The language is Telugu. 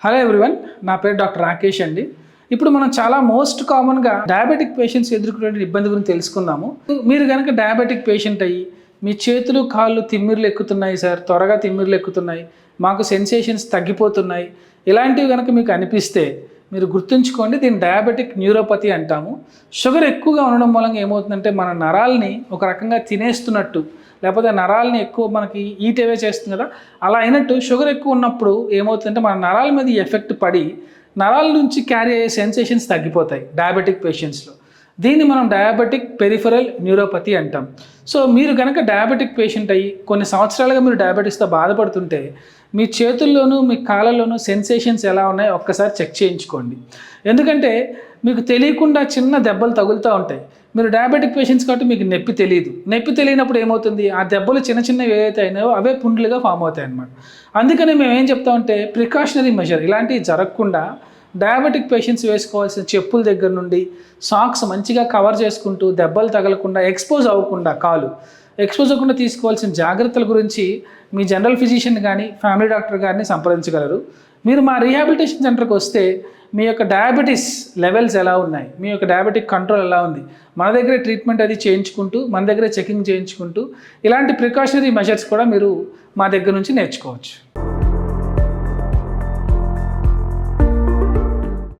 హలో ఎవ్రీవన్, నా పేరు డాక్టర్ రాకేష్ అండి. ఇప్పుడు మనం చాలా మోస్ట్ కామన్గా డయాబెటిక్ పేషెంట్స్ ఎదుర్కొనే ఇబ్బంది గురించి తెలుసుకుందాము. మీరు కనుక డయాబెటిక్ పేషెంట్ అయ్యి మీ చేతులు కాళ్ళు తిమ్మిర్లు ఎక్కుతున్నాయి సార్, త్వరగా తిమ్మిర్లు ఎక్కుతున్నాయి, మాకు సెన్సేషన్స్ తగ్గిపోతున్నాయి, ఇలాంటివి కనుక మీకు అనిపిస్తే మీరు గుర్తుంచుకోండి, దీన్ని డయాబెటిక్ న్యూరోపతి అంటాము. షుగర్ ఎక్కువగా ఉండడం మూలంగా ఏమవుతుందంటే మన నరాల్ని ఒక రకంగా తినేస్తున్నట్టు, లేకపోతే నరాలని ఎక్కువ మనకి ఈట్ అవే చేస్తుంది కదా, అలా అయినట్టు షుగర్ ఎక్కువ ఉన్నప్పుడు ఏమవుతుందంటే మన నరాల మీద ఈ ఎఫెక్ట్ పడి నరాల నుంచి క్యారీ అయ్యే సెన్సేషన్స్ తగ్గిపోతాయి డయాబెటిక్ పేషెంట్స్లో. దీన్ని మనం డయాబెటిక్ పెరిఫెరల్ న్యూరోపతి అంటాం. సో మీరు కనుక డయాబెటిక్ పేషెంట్ అయ్యి కొన్ని సంవత్సరాలుగా మీరు డయాబెటిక్స్తో బాధపడుతుంటే మీ చేతుల్లోనూ మీ కాళ్ళలోనూ సెన్సేషన్స్ ఎలా ఉన్నాయో ఒక్కసారి చెక్ చేయించుకోండి. ఎందుకంటే మీకు తెలియకుండా చిన్న దెబ్బలు తగులుతూ ఉంటాయి. మీరు డయాబెటిక్ పేషెంట్స్ కాబట్టి మీకు నొప్పి తెలియదు. నొప్పి తెలియనప్పుడు ఏమవుతుంది, ఆ దెబ్బలు చిన్న చిన్నవి ఏవైతే అయినాయో అవే పుండ్లుగా ఫామ్ అవుతాయి అన్నమాట. అందుకని మేము ఏం చెప్తామంటే ప్రికాషనరీ మెజర్ ఇలాంటివి జరగకుండా డయాబెటిక్ పేషెంట్స్ వేసుకోవాల్సిన చెప్పుల దగ్గర నుండి సాక్స్ మంచిగా కవర్ చేసుకుంటూ దెబ్బలు తగలకుండా ఎక్స్పోజ్ అవ్వకుండా కాలు ఎక్స్పోజ్ అవ్వకుండా తీసుకోవాల్సిన జాగ్రత్తల గురించి మీ జనరల్ ఫిజిషియన్ కానీ ఫ్యామిలీ డాక్టర్ గారిని సంప్రదించగలరు. మీరు మా రీహాబిలిటేషన్ సెంటర్కి వస్తే మీ యొక్క డయాబెటీస్ లెవెల్స్ ఎలా ఉన్నాయి, మీ యొక్క డయాబెటిక్ కంట్రోల్ ఎలా ఉంది, మన దగ్గరే ట్రీట్మెంట్ అది చేయించుకుంటూ మన దగ్గరే చెకింగ్ చేయించుకుంటూ ఇలాంటి ప్రికాషనరీ మెజర్స్ కూడా మీరు మా దగ్గర నుంచి నేర్చుకోవచ్చు.